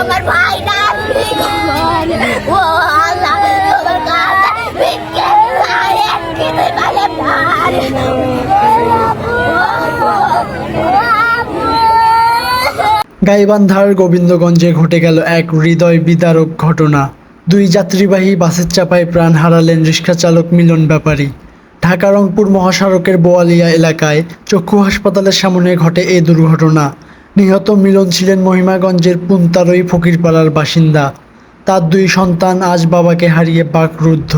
আমার ভাইটা ও আল্লাহ তোমার কাছে ভিক্ষে চাই খেতে পারে না গাইবান্ধার গোবিন্দগঞ্জে ঘটে গেল এক হৃদয় বিদারক ঘটনা। দুই যাত্রীবাহী বাসের চাপায় প্রাণ হারালেন রিক্সা চালক মিলন ব্যাপারী। ঢাকা রংপুর মহাসড়কের বোয়ালিয়া এলাকায় চক্ষু হাসপাতালের সামনে ঘটে এই দুর্ঘটনা। নিহত মিলন ছিলেন মহিমাগঞ্জের পুন্তারই ফকিরপাড়ার বাসিন্দা। তার দুই সন্তান আজ বাবাকে হারিয়ে বাকরুদ্ধ।